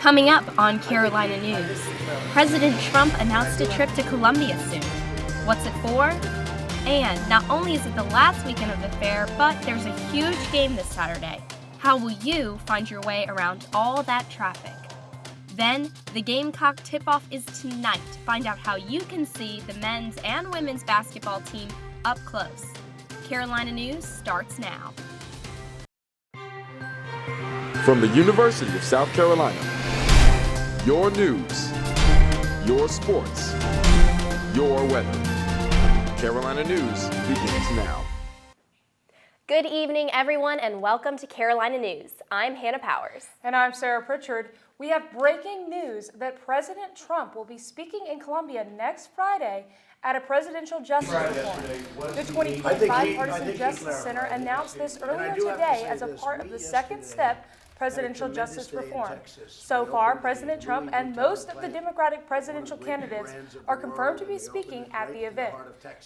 Coming up on Carolina News, President Trump announced a trip to Columbia soon. What's it for? And not only is it the last weekend of the fair, but there's a huge game this Saturday. How will you find your way around all that traffic? Then, the Gamecock tip-off is tonight. Find out how you can see the men's and women's basketball team up close. Carolina News starts now. From the University of South Carolina, your news, your sports, your weather. Carolina News begins now. Good evening, everyone, and welcome to Carolina News. I'm Hannah Powers. And I'm Sarah Pritchard. We have breaking news that President Trump will be speaking in Columbia next Friday at a presidential justice reform. The 2020 Bipartisan Justice Center announced this earlier today as a part of the second step presidential justice reform. So far, President Trump and most of the Democratic presidential candidates are confirmed to be speaking at the event.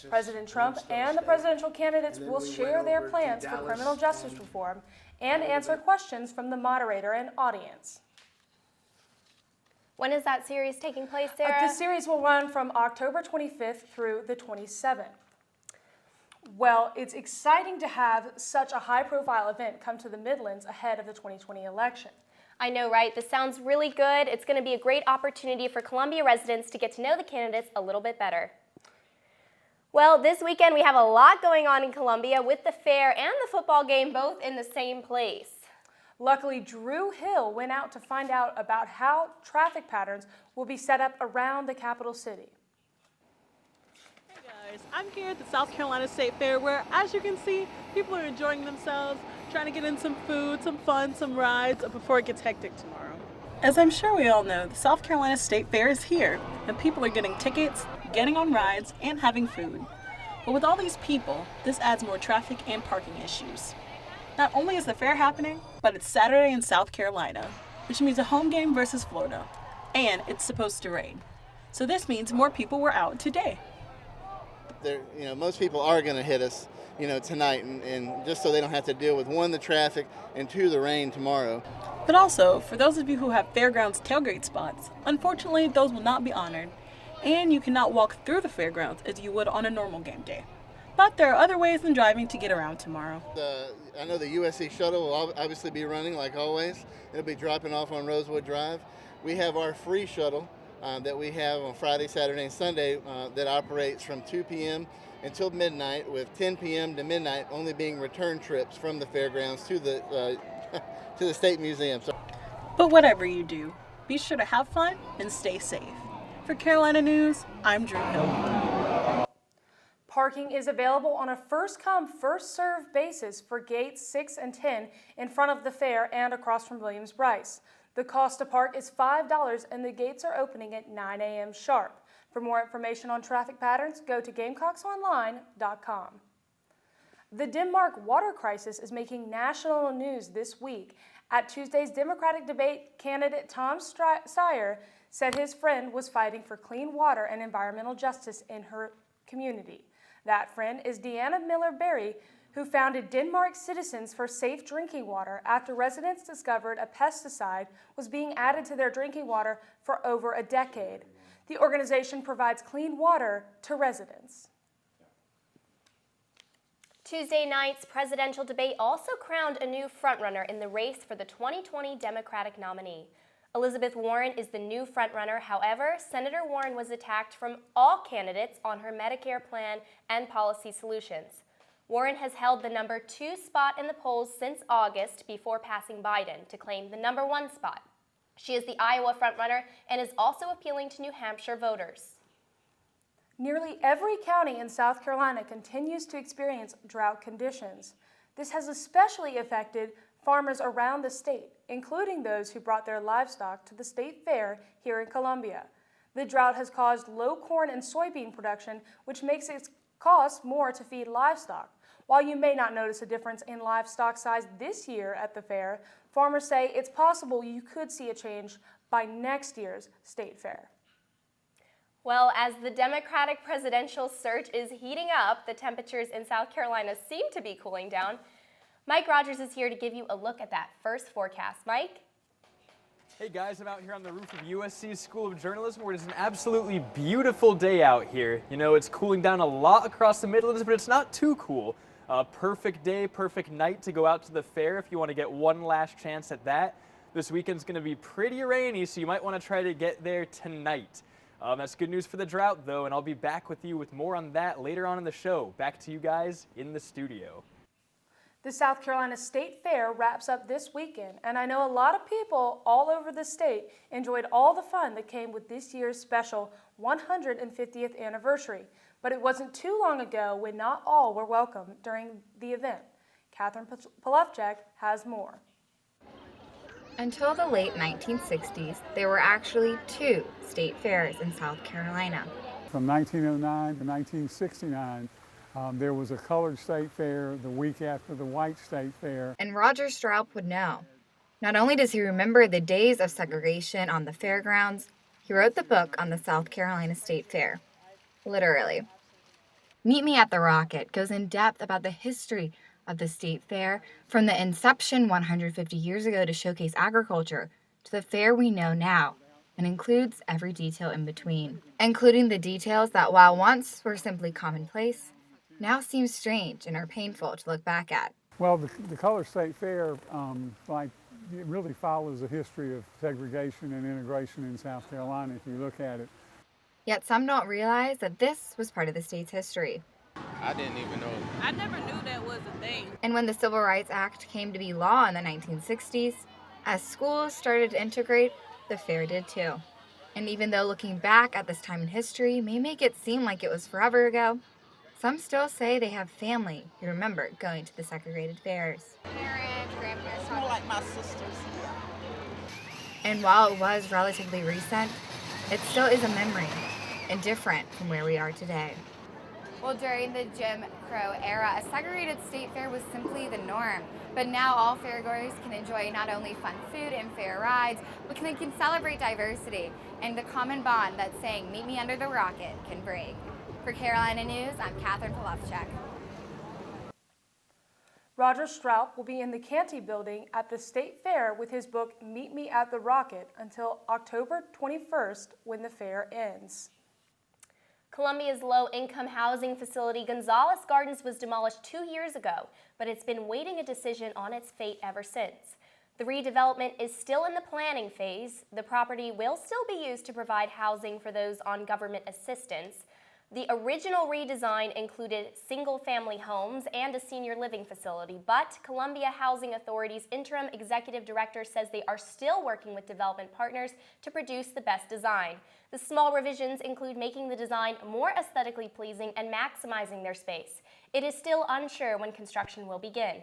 President Trump and the presidential candidates will share their plans for criminal justice reform and answer questions from the moderator and audience. When is that series taking place, Sarah? The series will run from October 25th through the 27th. Well, it's exciting to have such a high-profile event come to the Midlands ahead of the 2020 election. I know, right? This sounds really good. It's going to be a great opportunity for Columbia residents to get to know the candidates a little bit better. Well, this weekend we have a lot going on in Columbia with the fair and the football game both in the same place. Luckily, Drew Hill went out to find out about how traffic patterns will be set up around the capital city. I'm here at the South Carolina State Fair where, as you can see, people are enjoying themselves, trying to get in some food, some fun, some rides before it gets hectic tomorrow. As I'm sure we all know, the South Carolina State Fair is here, and people are getting tickets, getting on rides, and having food. But with all these people, this adds more traffic and parking issues. Not only is the fair happening, but it's Saturday in South Carolina, which means a home game versus Florida, and it's supposed to rain. So this means more people were out today. Most people are going to hit us, tonight, and just so they don't have to deal with, one, the traffic, and two, the rain tomorrow. But also, for those of you who have fairgrounds tailgate spots, unfortunately, those will not be honored, and you cannot walk through the fairgrounds as you would on a normal game day. But there are other ways than driving to get around tomorrow. I know the USC shuttle will obviously be running like always. It'll be dropping off on Rosewood Drive. We have our free shuttle that we have on Friday, Saturday, and Sunday that operates from 2 p.m. until midnight, with 10 p.m. to midnight only being return trips from the fairgrounds to the to the State Museum. But whatever you do, be sure to have fun and stay safe. For Carolina News, I'm Drew Hill. Parking is available on a first-come, first-served basis for gates 6 and 10 in front of the fair and across from Williams-Brice. The cost to park is $5 and the gates are opening at 9 a.m. sharp. For more information on traffic patterns, go to GamecocksOnline.com. The Denmark water crisis is making national news this week. At Tuesday's Democratic debate, candidate Tom Steyer said his friend was fighting for clean water and environmental justice in her community. That friend is Deanna Miller-Berry, who founded Denmark Citizens for Safe Drinking Water after residents discovered a pesticide was being added to their drinking water for over a decade. The organization provides clean water to residents. Tuesday night's presidential debate also crowned a new frontrunner in the race for the 2020 Democratic nominee. Elizabeth Warren is the new frontrunner. However, Senator Warren was attacked from all candidates on her Medicare plan and policy solutions. Warren has held the number 2 spot in the polls since August before passing Biden to claim the number 1 spot. She is the Iowa frontrunner and is also appealing to New Hampshire voters. Nearly every county in South Carolina continues to experience drought conditions. This has especially affected farmers around the state, including those who brought their livestock to the state fair here in Columbia. The drought has caused low corn and soybean production, which makes it cost more to feed livestock. While you may not notice a difference in livestock size this year at the fair, farmers say it's possible you could see a change by next year's state fair. Well, as the Democratic presidential search is heating up, the temperatures in South Carolina seem to be cooling down. Mike Rogers is here to give you a look at that first forecast. Mike? Hey guys, I'm out here on the roof of USC's School of Journalism where it is an absolutely beautiful day out here. You know, it's cooling down a lot across the Midlands, but it's not too cool. Perfect day, perfect night to go out to the fair if you want to get one last chance at that. This weekend's going to be pretty rainy, so you might want to try to get there tonight. That's good news for the drought, though, and I'll be back with you with more on that later on in the show. Back to you guys in the studio. The South Carolina State Fair wraps up this weekend, and I know a lot of people all over the state enjoyed all the fun that came with this year's special 150th anniversary. But it wasn't too long ago when not all were welcome during the event. Catherine Polufchek has more. Until the late 1960s, there were actually 2 state fairs in South Carolina. From 1909 to 1969, there was a colored state fair the week after the white state fair. And Roger Straub would know. Not only does he remember the days of segregation on the fairgrounds, he wrote the book on the South Carolina State Fair. Literally. Meet Me at the Rocket goes in depth about the history of the state fair, from the inception 150 years ago to showcase agriculture, to the fair we know now, and includes every detail in between, including the details that while once were simply commonplace, now seem strange and are painful to look back at. Well, the Colored State Fair, it really follows a history of segregation and integration in South Carolina if you look at it. Yet some don't realize that this was part of the state's history. I didn't even know. I never knew that was a thing. And when the Civil Rights Act came to be law in the 1960s, as schools started to integrate, the fair did too. And even though looking back at this time in history may make it seem like it was forever ago, some still say they have family who remember going to the segregated fairs. Parents, grandparents, more like my sisters. And while it was relatively recent, it still is a memory, and different from where we are today. Well, during the Jim Crow era, a segregated state fair was simply the norm. But now all fairgoers can enjoy not only fun food and fair rides, but they can celebrate diversity and the common bond that saying, "Meet me under the rocket," can bring. For Carolina News, I'm Catherine Polufchek. Roger Straub will be in the Canty Building at the State Fair with his book Meet Me at the Rocket until October 21st when the fair ends. Columbia's low-income housing facility Gonzales Gardens was demolished 2 years ago, but it's been waiting a decision on its fate ever since. The redevelopment is still in the planning phase. The property will still be used to provide housing for those on government assistance. The original redesign included single-family homes and a senior living facility, but Columbia Housing Authority's interim executive director says they are still working with development partners to produce the best design. The small revisions include making the design more aesthetically pleasing and maximizing their space. It is still unsure when construction will begin.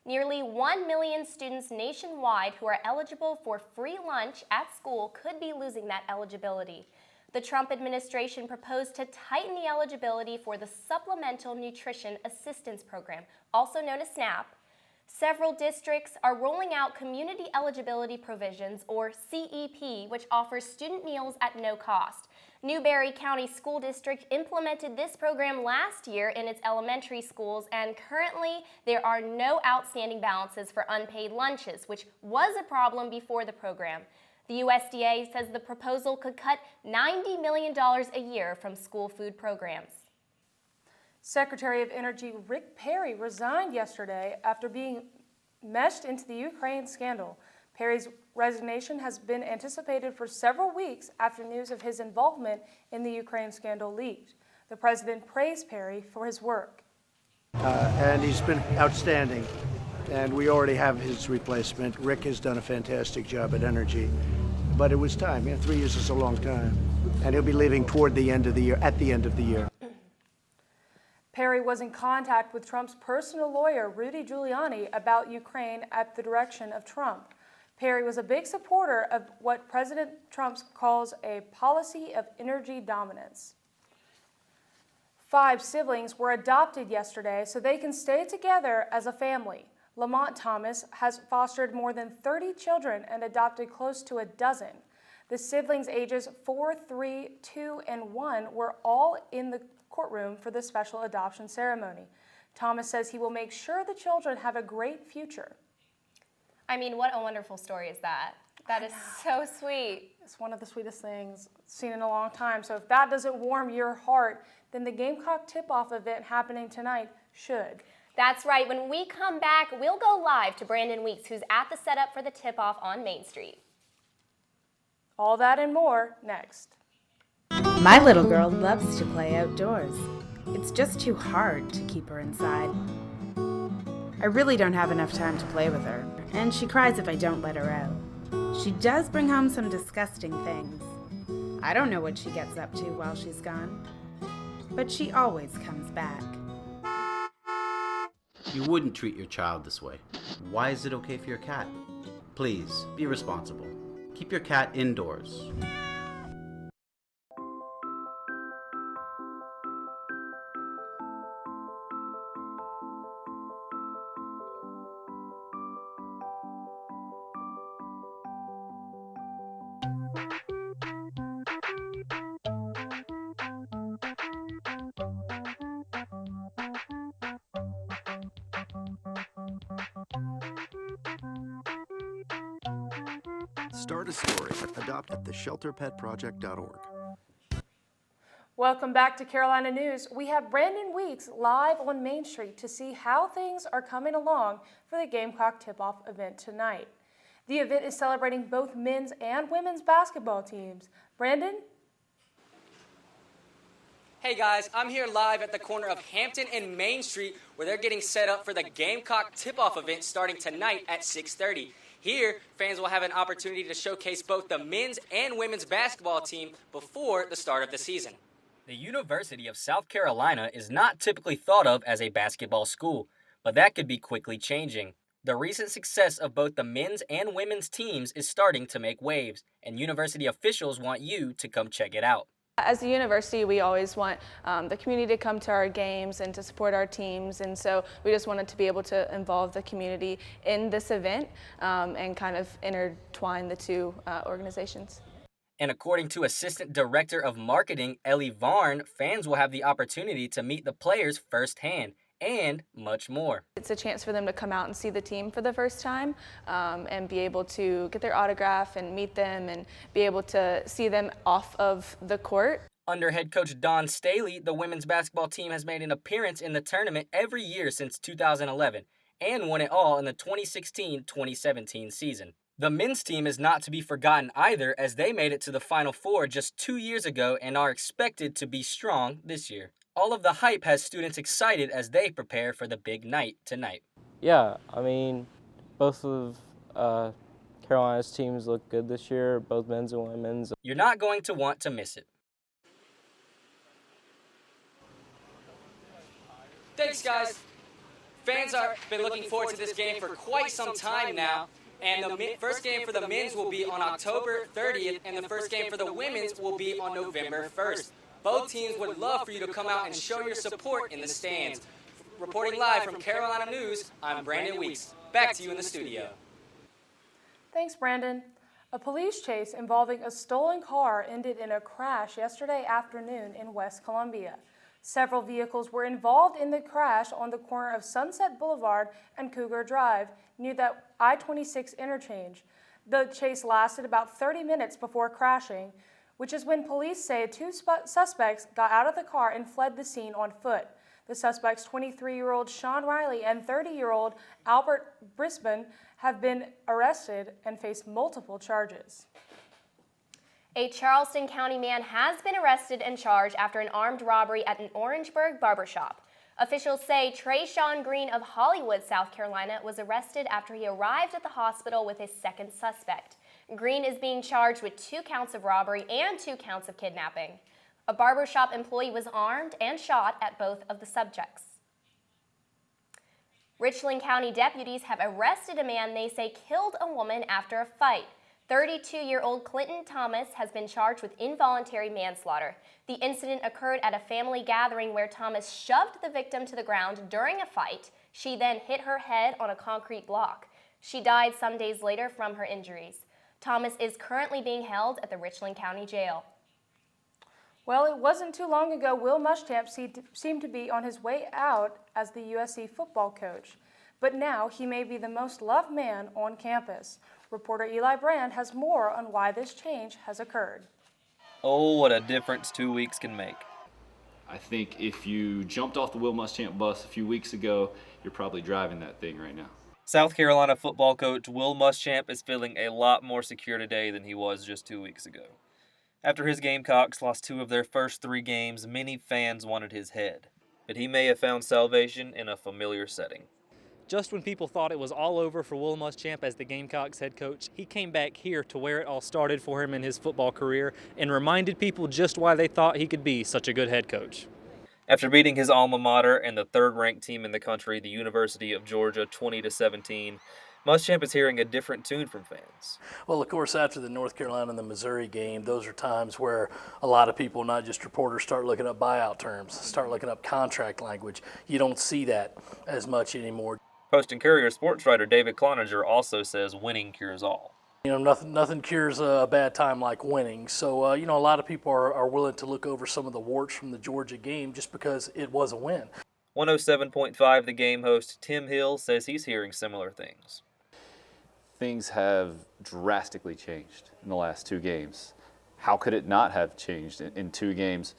Nearly 1 million students nationwide who are eligible for free lunch at school could be losing that eligibility. The Trump administration proposed to tighten the eligibility for the Supplemental Nutrition Assistance Program, also known as SNAP. Several districts are rolling out Community Eligibility Provisions, or CEP, which offers student meals at no cost. Newberry County School District implemented this program last year in its elementary schools, and currently there are no outstanding balances for unpaid lunches, which was a problem before the program. The USDA says the proposal could cut $90 million a year from school food programs. Secretary of Energy Rick Perry resigned yesterday after being meshed into the Ukraine scandal. Perry's resignation has been anticipated for several weeks after news of his involvement in the Ukraine scandal leaked. The president praised Perry for his work. And he's been outstanding. And we already have his replacement. Rick has done a fantastic job at Energy. But it was time. 3 years is a long time. And he'll be leaving toward the end of the year, at the end of the year. Perry was in contact with Trump's personal lawyer, Rudy Giuliani, about Ukraine at the direction of Trump. Perry was a big supporter of what President Trump calls a policy of energy dominance. 5 siblings were adopted yesterday so they can stay together as a family. Lamont Thomas has fostered more than 30 children and adopted close to a dozen. The siblings ages 4, 3, 2, and 1 were all in the courtroom for the special adoption ceremony. Thomas says he will make sure the children have a great future. I mean, what a wonderful story is that? That is so sweet. It's one of the sweetest things seen in a long time. So if that doesn't warm your heart, then the Gamecock tip-off event happening tonight should. That's right. When we come back, we'll go live to Brandon Weeks, who's at the setup for the tip-off on Main Street. All that and more next. My little girl loves to play outdoors. It's just too hard to keep her inside. I really don't have enough time to play with her, and she cries if I don't let her out. She does bring home some disgusting things. I don't know what she gets up to while she's gone, but she always comes back. You wouldn't treat your child this way. Why is it okay for your cat? Please, be responsible. Keep your cat indoors. Start a story. Adopt at theshelterpetproject.org. Welcome back to Carolina News. We have Brandon Weeks live on Main Street to see how things are coming along for the Gamecock tip-off event tonight. The event is celebrating both men's and women's basketball teams. Brandon? Hey guys, I'm here live at the corner of Hampton and Main Street where they're getting set up for the Gamecock tip-off event starting tonight at 6:30. Here, fans will have an opportunity to showcase both the men's and women's basketball team before the start of the season. The University of South Carolina is not typically thought of as a basketball school, but that could be quickly changing. The recent success of both the men's and women's teams is starting to make waves, and university officials want you to come check it out. As a university, we always want the community to come to our games and to support our teams, and so we just wanted to be able to involve the community in this event and kind of intertwine the two organizations. And according to Assistant Director of Marketing, Ellie Varn, fans will have the opportunity to meet the players firsthand and much more. It's a chance for them to come out and see the team for the first time and be able to get their autograph and meet them and be able to see them off of the court. Under head coach Don Staley, the women's basketball team has made an appearance in the tournament every year since 2011 and won it all in the 2016-2017 season. The men's team is not to be forgotten either, as they made it to the Final Four just 2 years ago and are expected to be strong this year. All of the hype has students excited as they prepare for the big night tonight. Yeah, I mean, both of Carolina's teams look good this year, both men's and women's. You're not going to want to miss it. Thanks, guys. Fans have been looking forward to this game for quite some time now. And the first game for the men's will be on October 30th, and the first game for the women's will be on November 1st. Both teams would love for you to come out and show your support in the stands. Reporting live from Carolina News, I'm Brandon Weeks. Back to you in the studio. Thanks, Brandon. A police chase involving a stolen car ended in a crash yesterday afternoon in West Columbia. Several vehicles were involved in the crash on the corner of Sunset Boulevard and Cougar Drive near the I-26 interchange. The chase lasted about 30 minutes before crashing, which is when police say two suspects got out of the car and fled the scene on foot. The suspects, 23-year-old Sean Riley and 30-year-old Albert Brisbane, have been arrested and face multiple charges. A Charleston County man has been arrested and charged after an armed robbery at an Orangeburg barbershop. Officials say Trayshawn Green of Hollywood, South Carolina, was arrested after he arrived at the hospital with his second suspect. Green is being charged with 2 counts of robbery and 2 counts of kidnapping. A barbershop employee was armed and shot at both of the subjects. Richland County deputies have arrested a man they say killed a woman after a fight. 32-year-old Clinton Thomas has been charged with involuntary manslaughter. The incident occurred at a family gathering where Thomas shoved the victim to the ground during a fight. She then hit her head on a concrete block. She died some days later from her injuries. Thomas is currently being held at the Richland County Jail. Well, it wasn't too long ago Will Muschamp seemed to be on his way out as the USC football coach. But now he may be the most loved man on campus. Reporter Eli Brand has more on why this change has occurred. Oh, what a difference 2 weeks can make. I think if you jumped off the Will Muschamp bus a few weeks ago, you're probably driving that thing right now. South Carolina football coach Will Muschamp is feeling a lot more secure today than he was just 2 weeks ago. After his Gamecocks lost 2 of their first 3 games, many fans wanted his head. But he may have found salvation in a familiar setting. Just when people thought it was all over for Will Muschamp as the Gamecocks head coach, he came back here to where it all started for him in his football career and reminded people just why they thought he could be such a good head coach. After beating his alma mater and the third-ranked team in the country, the University of Georgia, 20-17, Muschamp is hearing a different tune from fans. Well, of course, after the North Carolina and the Missouri game, those are times where a lot of people, not just reporters, start looking up buyout terms, start looking up contract language. You don't see that as much anymore. Post and Courier sports writer David Cloninger also says winning cures all. You know, nothing cures a bad time like winning. So, you know, a lot of people are willing to look over some of the warts from the Georgia game just because it was a win. 107.5 The Game host Tim Hill says he's hearing similar things. Things have drastically changed in the last 2 games. How could it not have changed in 2 games?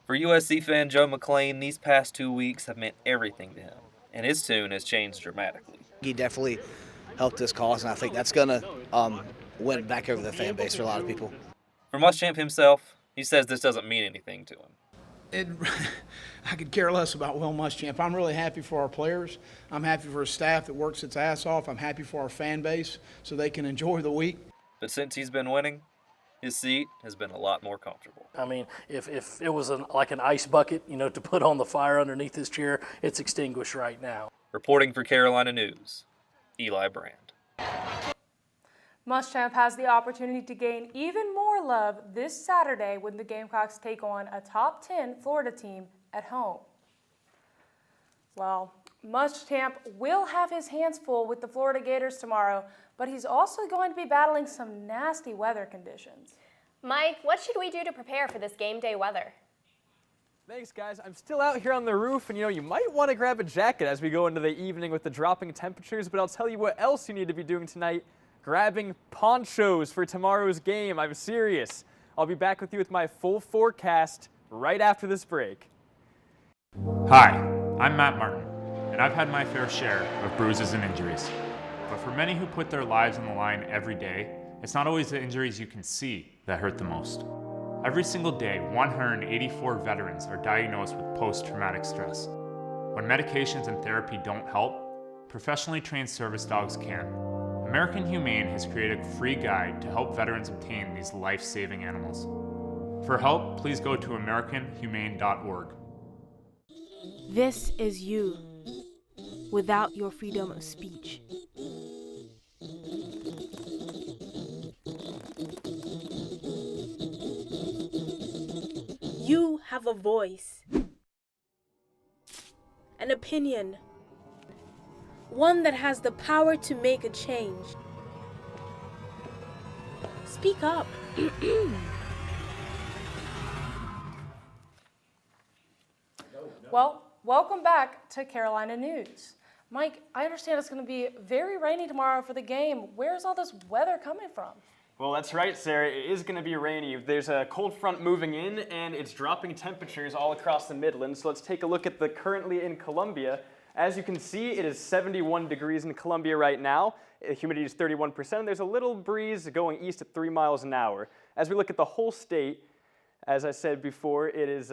For USC fan Joe McClain, these past 2 weeks have meant everything to him, and his tune has changed dramatically. He definitely helped this cause, and I think that's going to win back over the fan base for a lot of people. For Muschamp himself, he says this doesn't mean anything to him. I could care less about Will Muschamp. I'm really happy for our players. I'm happy for a staff that works its ass off. I'm happy for our fan base so they can enjoy the week. But since he's been winning, his seat has been a lot more comfortable. I mean, if it was like an ice bucket, you know, to put on the fire underneath his chair, it's extinguished right now. Reporting for Carolina News, Eli Brand. Muschamp has the opportunity to gain even more love this Saturday when the Gamecocks take on a top 10 Florida team at home. Well, Muschamp will have his hands full with the Florida Gators tomorrow, but he's also going to be battling some nasty weather conditions. Mike, what should we do to prepare for this game day weather? Thanks, guys. I'm still out here on the roof, and you might want to grab a jacket as we go into the evening with the dropping temperatures, but I'll tell you what else you need to be doing tonight. Grabbing ponchos for tomorrow's game. I'm serious. I'll be back with you with my full forecast right after this break. Hi, I'm Matt Martin, and I've had my fair share of bruises and injuries. But for many who put their lives on the line every day, it's not always the injuries you can see that hurt the most. Every single day, 184 veterans are diagnosed with post-traumatic stress. When medications and therapy don't help, professionally trained service dogs can. American Humane has created a free guide to help veterans obtain these life-saving animals. For help, please go to AmericanHumane.org. This is you, without your freedom of speech. You have a voice, an opinion, one that has the power to make a change. Speak up. Well, welcome back to Carolina News. Mike, I understand it's going to be very rainy tomorrow for the game. Where's all this weather coming from? Well, that's right, Sarah. It is going to be rainy. There's a cold front moving in, and it's dropping temperatures all across the Midlands. So let's take a look at the currently in Columbia. As you can see, it is 71 degrees in Columbia right now. Humidity is 31%, and there's a little breeze going east at 3 miles an hour. As we look at the whole state, as I said before, it is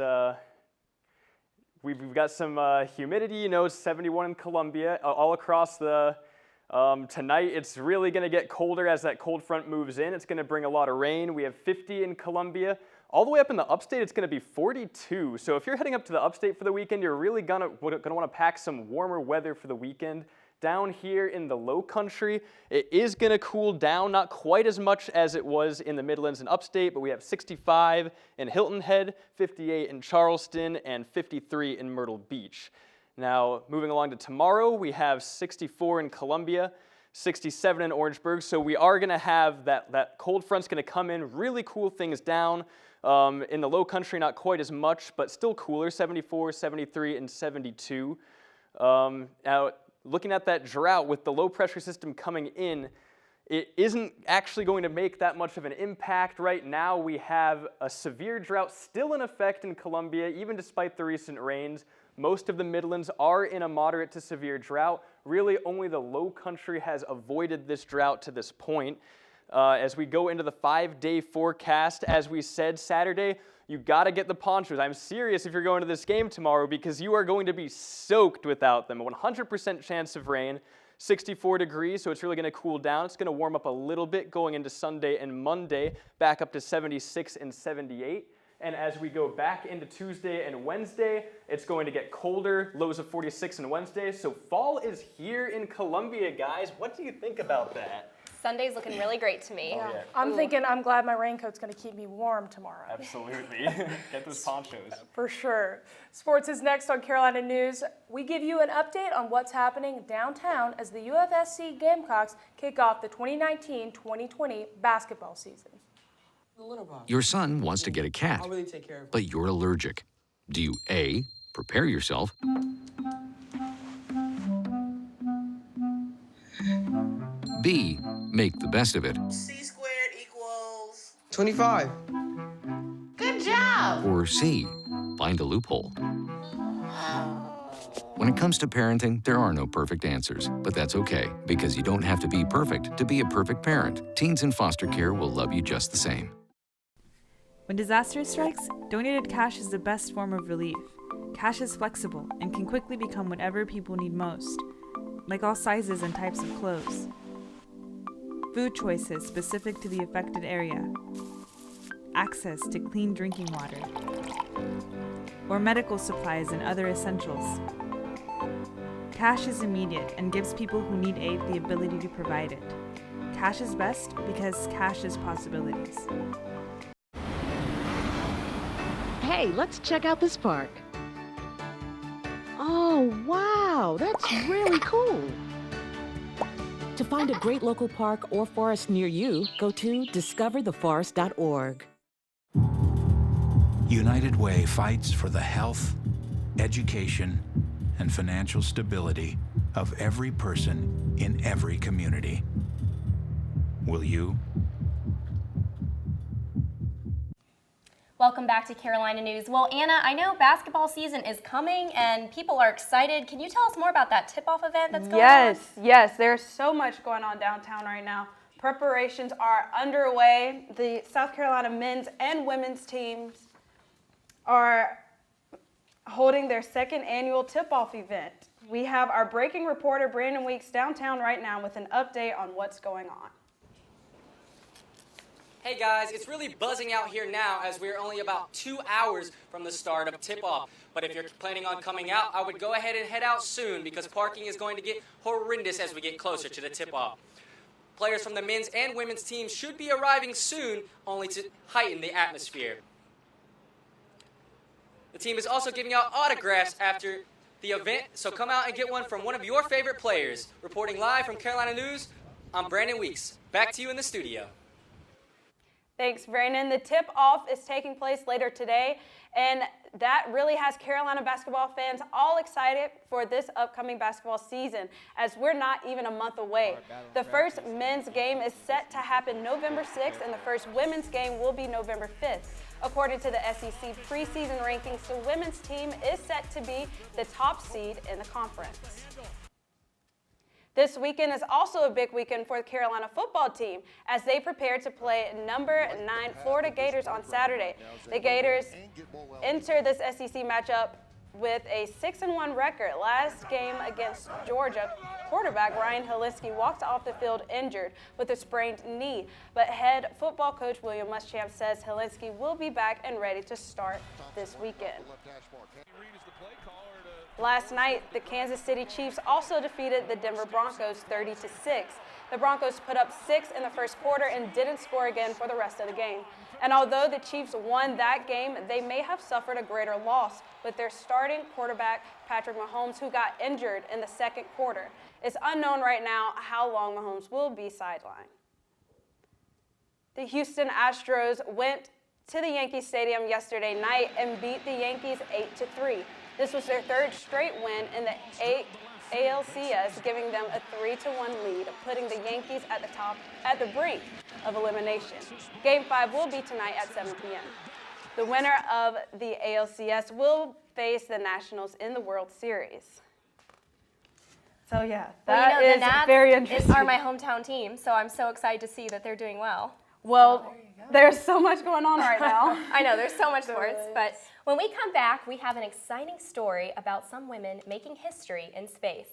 we've got some humidity. It's 71 in Columbia, all across the. Tonight, it's really going to get colder as that cold front moves in. It's going to bring a lot of rain. We have 50 in Columbia. All the way up in the upstate, it's going to be 42. So if you're heading up to the upstate for the weekend, you're really going to want to pack some warmer weather for the weekend. Down here in the low country, it is going to cool down, not quite as much as it was in the Midlands and upstate, but we have 65 in Hilton Head, 58 in Charleston, and 53 in Myrtle Beach. Now, moving along to tomorrow, we have 64 in Columbia, 67 in Orangeburg. So we are going to have that cold front's going to come in, really cool things down. In the low country, not quite as much, but still cooler, 74, 73, and 72. Now, looking at that drought with the low pressure system coming in it isn't actually going to make that much of an impact. Right now, we have a severe drought still in effect in Columbia, even despite the recent rains. Most of the Midlands are in a moderate to severe drought. Really, only the low country has avoided this drought to this point. As we go into the 5-day forecast, as we said Saturday, you got to get the ponchos. I'm serious if you're going to this game tomorrow because you are going to be soaked without them. 100% chance of rain, 64 degrees, so it's really going to cool down. It's going to warm up a little bit going into Sunday and Monday, back up to 76 and 78. And as we go back into Tuesday and Wednesday, it's going to get colder, lows of 46 on Wednesday. So fall is here in Columbia, guys. What do you think about that? Sunday's looking really great to me. Oh, yeah. I'm thinking I'm glad my raincoat's going to keep me warm tomorrow. Absolutely. Get those ponchos. For sure. Sports is next on Carolina News. We give you an update on what's happening downtown as the UFSC Gamecocks kick off the 2019-2020 basketball season. Your son wants to get a cat, but you're allergic. Do you A, prepare yourself, B, make the best of it, C squared equals 25. Good job! or C, find a loophole? When it comes to parenting, there are no perfect answers, but that's okay, because you don't have to be perfect to be a perfect parent. Teens in foster care will love you just the same. When disaster strikes, donated cash is the best form of relief. Cash is flexible and can quickly become whatever people need most, like all sizes and types of clothes, food choices specific to the affected area, access to clean drinking water, or medical supplies and other essentials. Cash is immediate and gives people who need aid the ability to provide it. Cash is best because cash is possibilities. Hey, let's check out this park. Oh, wow, that's really cool. To find a great local park or forest near you, go to discovertheforest.org. United Way fights for the health, education, and financial stability of every person in every community. Will you? Welcome back to Carolina News. Well, Anna, I know basketball season is coming and people are excited. Can you tell us more about that tip-off event that's going on? Yes, there's so much going on downtown right now. Preparations are underway. The South Carolina men's and women's teams are holding their second annual tip-off event. We have our breaking reporter, Brandon Weeks, downtown right now with an update on what's going on. Hey guys, it's really buzzing out here now as we're only about 2 hours from the start of tip-off. But if you're planning on coming out, I would go ahead and head out soon because parking is going to get horrendous as we get closer to the tip-off. Players from the men's and women's teams should be arriving soon, only to heighten the atmosphere. The team is also giving out autographs after the event, so come out and get one from one of your favorite players. Reporting live from Carolina News, I'm Brandon Weeks. Back to you in the studio. Thanks, Brandon. The tip-off is taking place later today, and that really has Carolina basketball fans all excited for this upcoming basketball season, as we're not even a month away. The first men's game is set to happen November 6th, and the first women's game will be November 5th. According to the SEC preseason rankings, the women's team is set to be the top seed in the conference. This weekend is also a big weekend for the Carolina football team as they prepare to play number 9 Florida Gators on Saturday. The Gators enter this SEC matchup with a 6-1 record. Last game against Georgia, quarterback Ryan Helinski walked off the field injured with a sprained knee, but head football coach William Muschamp says Helinski will be back and ready to start this weekend. Last night, the Kansas City Chiefs also defeated the Denver Broncos 30-6. The Broncos put up 6 in the first quarter and didn't score again for the rest of the game. And although the Chiefs won that game, they may have suffered a greater loss with their starting quarterback, Patrick Mahomes, who got injured in the second quarter. It's unknown right now how long Mahomes will be sidelined. The Houston Astros went to the Yankee Stadium yesterday night and beat the Yankees 8-3. This was their third straight win in the ALCS, giving them a 3-1 lead, putting the Yankees at the brink of elimination. Game 5 will be tonight at 7 p.m. The winner of the ALCS will face the Nationals in the World Series. So yeah, that the is Nats very interesting. are my hometown team, so I'm so excited to see that they're doing well. Well, there's so much going on right now. I know, there's so much sports, but when we come back, we have an exciting story about some women making history in space.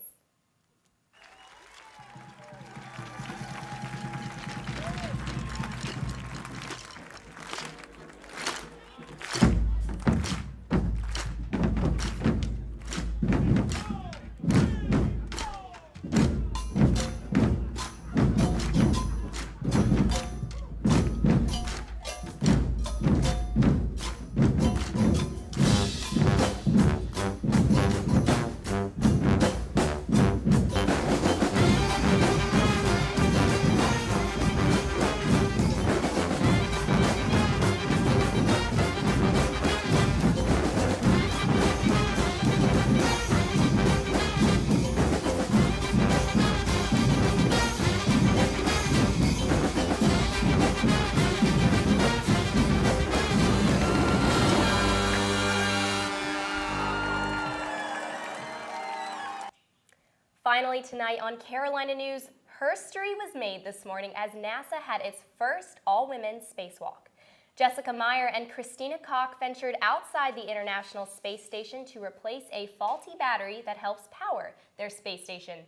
Finally tonight on Carolina News, history was made this morning as NASA had its first all-women spacewalk. Jessica Meyer and Christina Koch ventured outside the International Space Station to replace a faulty battery that helps power their space station.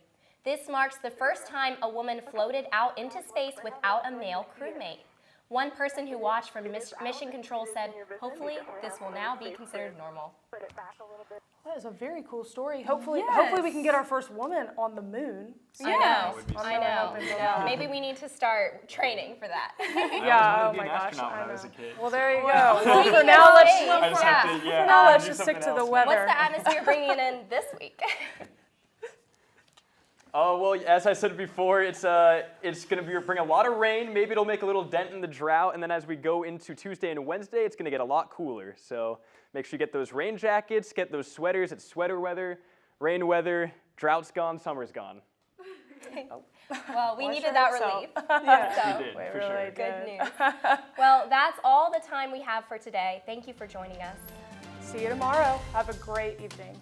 This marks the first time a woman floated out into space without a male crewmate. One person who watched from Mission Control said, "Hopefully, this will now be considered normal." That is a very cool story. Hopefully we can get our first woman on the moon. I know. Maybe we need to start training for that. Yeah, oh my gosh. When I was a kid. Well, there you go. Well, Well, speaking for now, of let's space, I just have to, for now, let's just stick to the weather. What's the atmosphere bringing in this week? Oh, well, as I said before, it's going to bring a lot of rain. Maybe it'll make a little dent in the drought. And then as we go into Tuesday and Wednesday, it's going to get a lot cooler. So make sure you get those rain jackets, get those sweaters. It's sweater weather, rain weather, drought's gone, summer's gone. Well, we needed that relief. Yeah, we did, for sure. Good news. Well, that's all the time we have for today. Thank you for joining us. See you tomorrow. Have a great evening.